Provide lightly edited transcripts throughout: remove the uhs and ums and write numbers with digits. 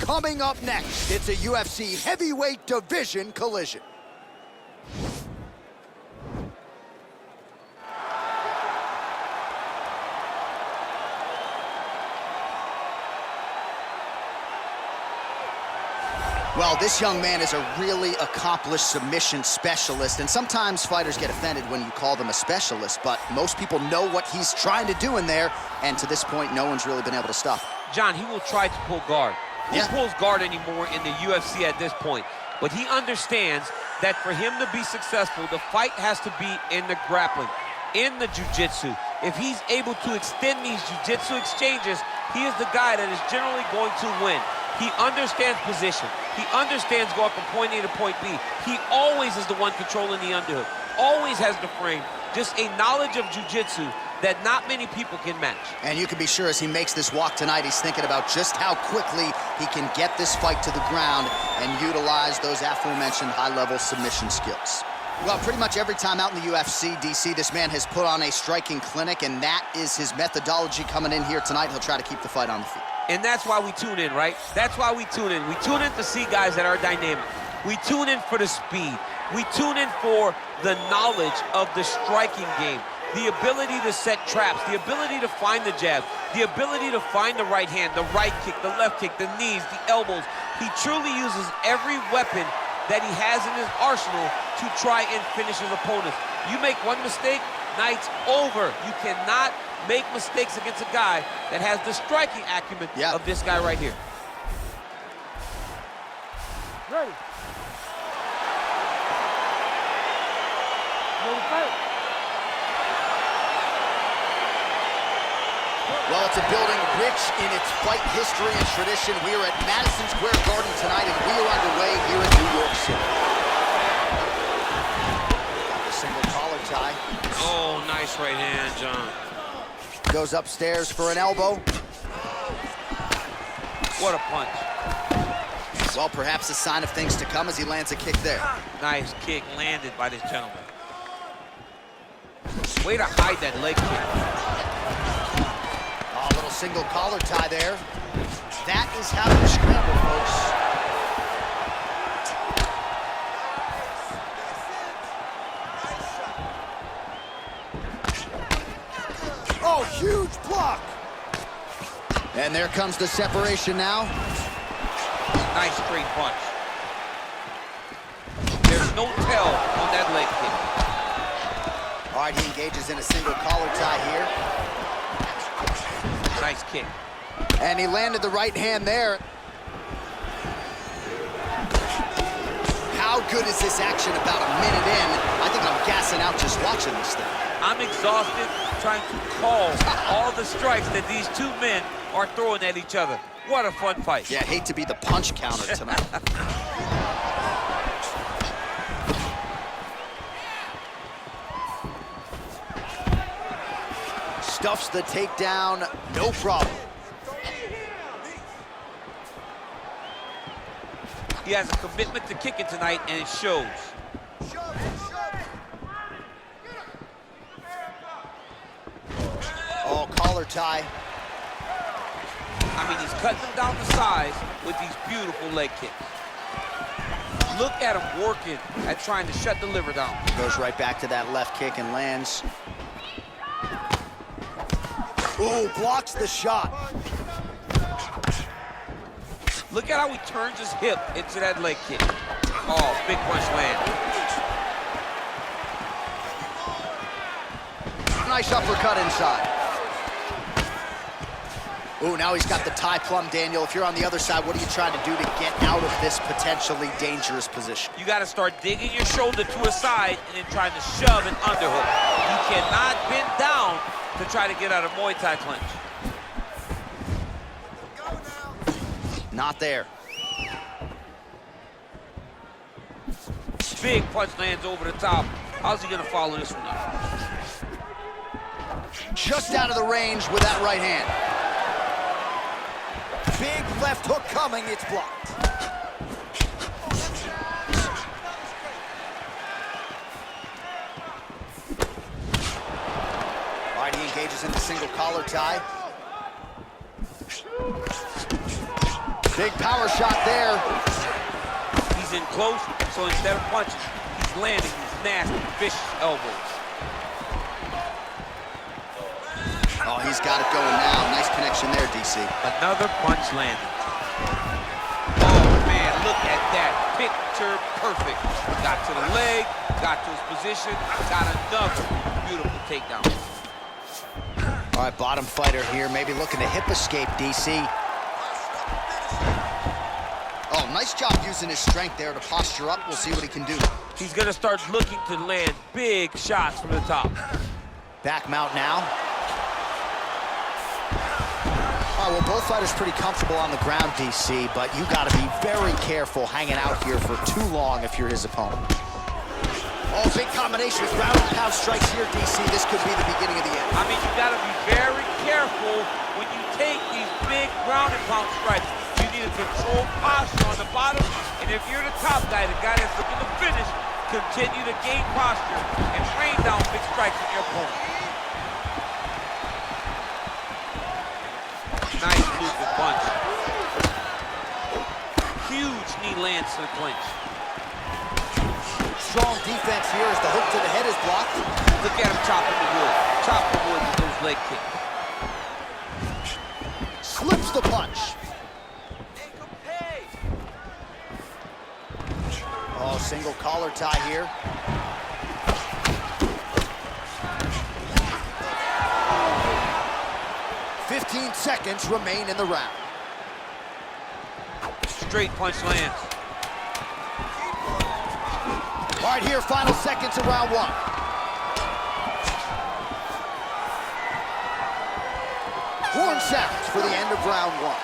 Coming up next, it's a UFC heavyweight division collision. Well, this young man is a really accomplished submission specialist, and sometimes fighters get offended when you call them a specialist, but most people know what he's trying to do in there, and to this point, no one's really been able to stop him. John, he will try to pull guard. Who pulls guard anymore in the UFC at this point? But he understands that for him to be successful, the fight has to be in the grappling, in the jiu-jitsu. If he's able to extend these jiu-jitsu exchanges, he is the guy that is generally going to win. He understands position. He understands going from point A to point B. He always is the one controlling the underhook. Always has the frame. Just a knowledge of jiu-jitsu that not many people can match. And you can be sure as he makes this walk tonight, he's thinking about just how quickly he can get this fight to the ground and utilize those aforementioned high-level submission skills. Well, pretty much every time out in the UFC, DC, this man has put on a striking clinic, and that is his methodology coming in here tonight. He'll try to keep the fight on the feet. And that's why we tune in, right? That's why we tune in. We tune in to see guys that are dynamic. We tune in for the speed. We tune in for the knowledge of the striking game, the ability to set traps, the ability to find the jab, the ability to find the right hand, the right kick, the left kick, the knees, the elbows. He truly uses every weapon that he has in his arsenal to try and finish his opponents. You make one mistake, night's over. You cannot make mistakes against a guy that has the striking acumen of this guy right here. Ready. Well, it's a building rich in its fight history and tradition. We are at Madison Square Garden tonight, and we are underway here in New York City. Got the single collar tie. Oh, nice right hand, John. Goes upstairs for an elbow. What a punch. Well, perhaps a sign of things to come as he lands a kick there. Nice kick landed by this gentleman. Way to hide that leg kick. Oh, a little single collar tie there. That is how you scramble, folks. Oh, huge block. And there comes the separation now. Nice straight punch. There's no tell on that leg kick. All right, he engages in a single collar tie here. Nice kick. And he landed the right hand there. How good is this action about a minute in? I think I'm gassing out just watching this thing. I'm exhausted trying to call all the strikes that these two men are throwing at each other. What a fun fight. Yeah, I hate to be the punch counter tonight. Stuffs the takedown, no problem. He has a commitment to kicking tonight, and it shows. Oh, collar tie. I mean, he's cutting them down to size with these beautiful leg kicks. Look at him working at trying to shut the liver down. Goes right back to that left kick and lands. Ooh, blocks the shot. Look at how he turns his hip into that leg kick. Oh, big punch land. Nice uppercut inside. Ooh, now he's got the tie plum, Daniel. If you're on the other side, what are you trying to do to get out of this potentially dangerous position? You got to start digging your shoulder to a side and then trying to shove an underhook. You cannot bend down to try to get out of Muay Thai clinch. Not there. Big punch lands over the top. How's he gonna follow this one up? Just out of the range with that right hand. Big left hook coming, it's blocked. All right, he engages in the single collar tie. Big power shot there. He's in close, so instead of punching, he's landing these nasty, vicious elbows. Oh, he's got it going now. Nice connection there, DC. Another punch landed. Oh, man, look at that. Picture perfect. Got to the leg, got to his position, got another beautiful takedown. All right, bottom fighter here, maybe looking to hip escape, DC. Oh, nice job using his strength there to posture up. We'll see what he can do. He's going to start looking to land big shots from the top. Back mount now. All right, well, both fighters pretty comfortable on the ground, DC, but you got to be very careful hanging out here for too long if you're his opponent. Oh, big combination of ground and pound strikes here, DC. This could be the beginning of the end. I mean, you got to be very careful when you take these big ground and pound strikes. You need a controlled posture on the bottom, and if you're the top guy, the guy that's looking to finish, continue to gain posture and rain down big strikes on your opponent. Nice movement punch. Huge knee lands to the clinch. Strong defense here as the hook to the head is blocked. Look at him chopping the wood. Chop the wood with those leg kicks. Slips the punch. Oh, single collar tie here. "15 seconds remain in the round." Straight punch lands. All right, here, final seconds of round one. Horn sounds for the end of round one. All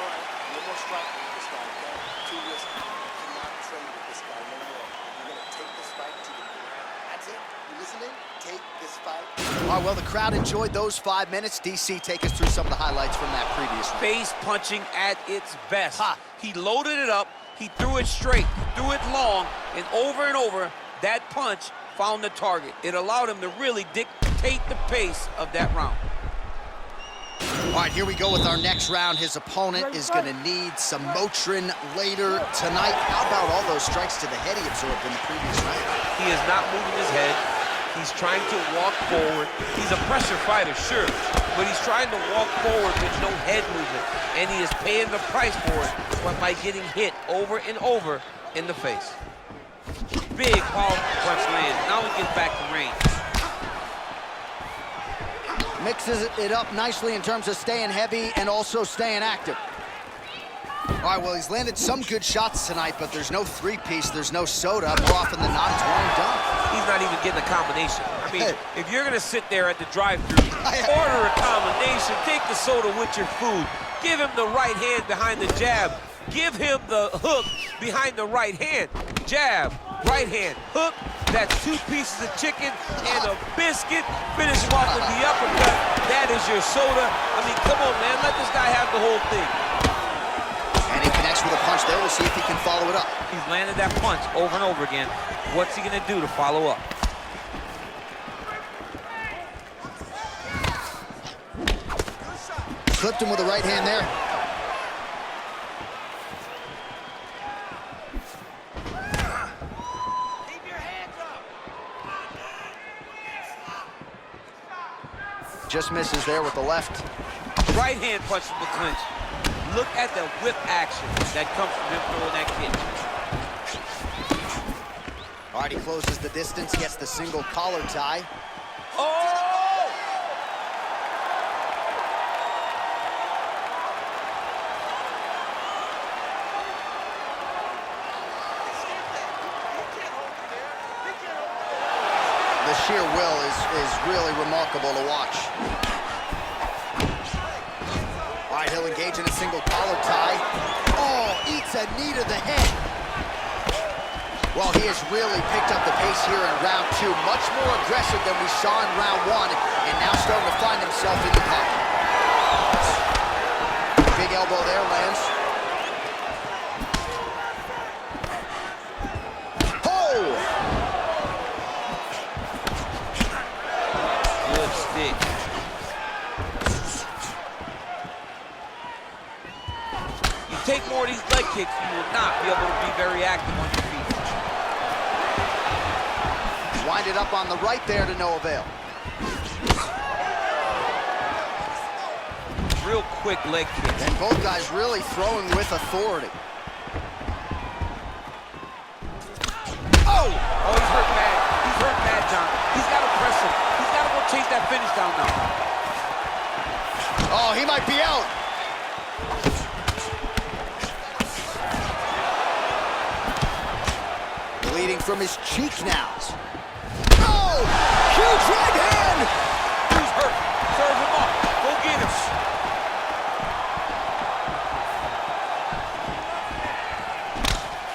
right, no more striking with this guy, okay? Too risky. Do not trade with this guy no more. You're going to take this fight to the ground. That's it. You listening? Take this fight. All right, well, the crowd enjoyed those 5 minutes. DC, take us through some of the highlights from that previous round. Face punching at its best. Ha. He loaded it up, he threw it straight, he threw it long, and over, that punch found the target. It allowed him to really dictate the pace of that round. All right, here we go with our next round. His opponent is going to need some Motrin later tonight. How about all those strikes to the head he absorbed in the previous round? He is not moving his head. He's trying to walk forward. He's a pressure fighter, sure, but he's trying to walk forward with no head movement, and he is paying the price for it by getting hit over and over in the face. Big, powerful punch lands. Now he gets back to range. Mixes it up nicely in terms of staying heavy and also staying active. All right, well, he's landed some good shots tonight, but there's no three-piece, there's no soda. More often than not, it's one and done. He's not even getting a combination. I mean, if you're going to sit there at the drive-thru, order a combination, take the soda with your food, give him the right hand behind the jab, give him the hook behind the right hand, jab, right hand, hook, that's 2 pieces of chicken and a biscuit, finish him off with the uppercut, that is your soda. I mean, come on, man, let this guy have the whole thing. And he connects with a punch there. We'll see if he can follow it up. He's landed that punch over and over again. What's he gonna do to follow up? Clipped him with the right hand there. Keep your hands up. Just misses there with the left. Right hand punch from the clinch. Look at the whip action that comes from him throwing that kick. All right, he closes the distance, gets the single collar tie. Oh! The sheer will is really remarkable to watch. All right, he'll engage in a single collar tie. Oh, eats a knee to the head. Well, he has really picked up the pace here in round 2. Much more aggressive than we saw in round 1, and now starting to find himself in the pocket. Big elbow there, lands. Oh! Good stick. take more of these leg kicks, you will not be able to be very active on your feet. Winded up on the right there to no avail. Real quick leg kicks. And both guys really throwing with authority. Oh, he's hurt bad. He's hurt bad, John. He's got to press him. He's got to go chase that finish down now. Oh, he might be out. Bleeding from his cheek now. Oh, huge right hand. He's hurt. Serve him up. Go get him.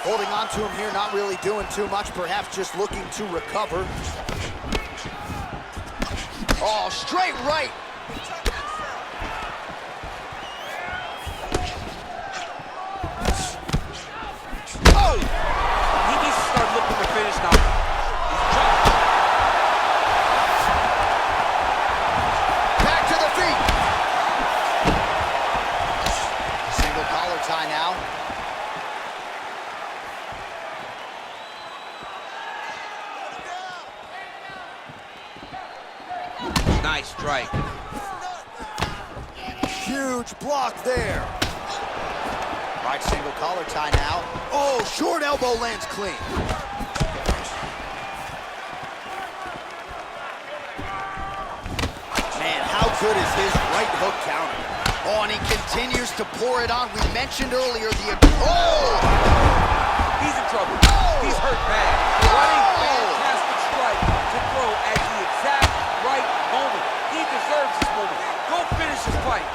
Holding on to him here, not really doing too much, perhaps just looking to recover. Oh, straight right. Oh! He needs to start looking to finish now. He's dropped. Back to the feet. Single collar tie now. Nice strike. Huge block there. Right single collar tie now. Oh, short elbow lands clean. Man, how good is his right hook counter? Oh, and he continues to pour it on. We mentioned earlier the... Oh! He's in trouble. Oh! He's hurt bad. What a fantastic strike to throw at the exact right moment. He deserves this moment. Go finish his fight.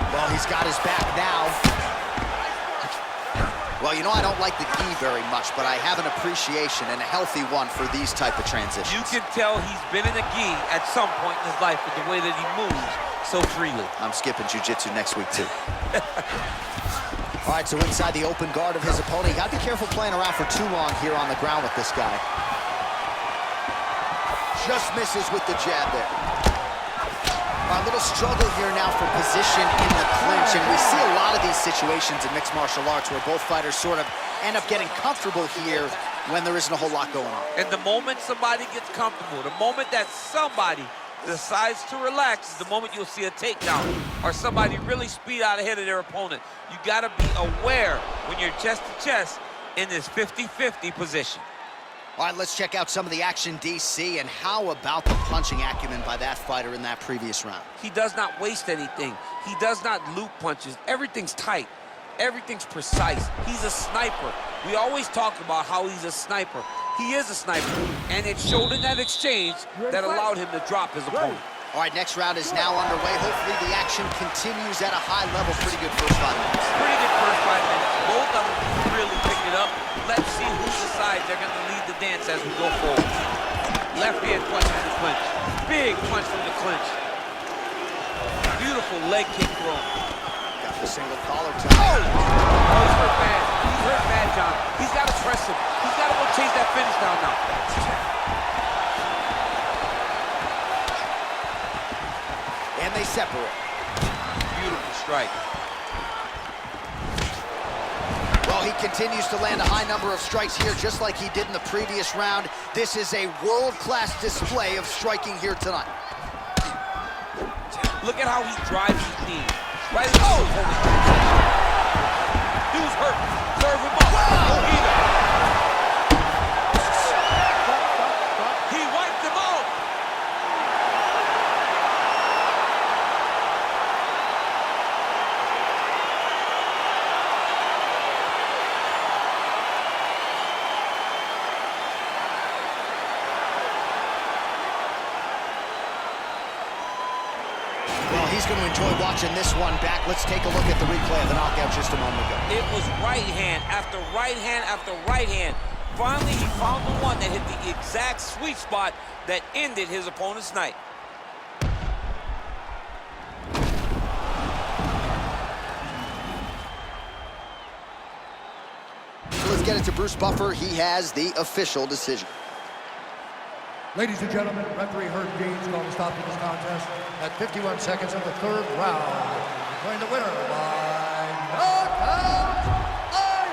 Well, he's got his back now. Well, you know, I don't like the gi very much, but I have an appreciation, and a healthy one, for these type of transitions. You can tell he's been in a gi at some point in his life with the way that he moves so freely. I'm skipping jiu-jitsu next week, too. All right, so inside the open guard of his opponent. You got to be careful playing around for too long here on the ground with this guy. Just misses with the jab there. A little struggle here now for position in the clinch, and we see a lot of these situations in mixed martial arts where both fighters sort of end up getting comfortable here when there isn't a whole lot going on. And the moment somebody gets comfortable, the moment that somebody decides to relax, is the moment you'll see a takedown or somebody really speed out ahead of their opponent. You got to be aware when you're chest to chest in this 50-50 position. All right, let's check out some of the action, DC, and how about the punching acumen by that fighter in that previous round? He does not waste anything. He does not loop punches. Everything's tight. Everything's precise. He's a sniper. We always talk about how he's a sniper. He is a sniper, and it showed in that exchange that allowed him to drop his opponent. All right, next round is now underway. Hopefully the action continues at a high level. Pretty good first 5 minutes. Pretty good first 5 minutes. Both of them really picked it up. Let's see who decides they're going to lead the dance as we go forward. Left hand punch from the clinch. Big punch from the clinch. Beautiful leg kick throw. Got the single collar tie. Oh, he's hurt bad. He's hurt bad, John. He's got to press him. He's got to go chase that finish down now. And they separate. Beautiful strike. Well, he continues to land a high number of strikes here, just like he did in the previous round. This is a world-class display of striking here tonight. Look at how he drives his knee. Right in the opponent. Dude's hurt. Serve him up. Wow. He wiped him out. He's going to enjoy watching this one back. Let's take a look at the replay of the knockout just a moment ago. It was right hand after right hand after right hand. Finally, he found the one that hit the exact sweet spot that ended his opponent's night. So let's get it to Bruce Buffer. He has the official decision. Ladies and gentlemen, referee Herb Dean's going to stop this contest at 51 seconds of the third round. Declaring the winner by knockout.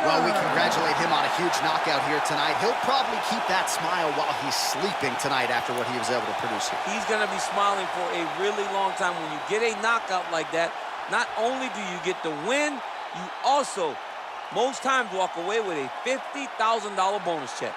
Well, we congratulate him on a huge knockout here tonight. He'll probably keep that smile while he's sleeping tonight after what he was able to produce here. He's going to be smiling for a really long time. When you get a knockout like that, not only do you get the win, you also, most times, walk away with a $50,000 bonus check.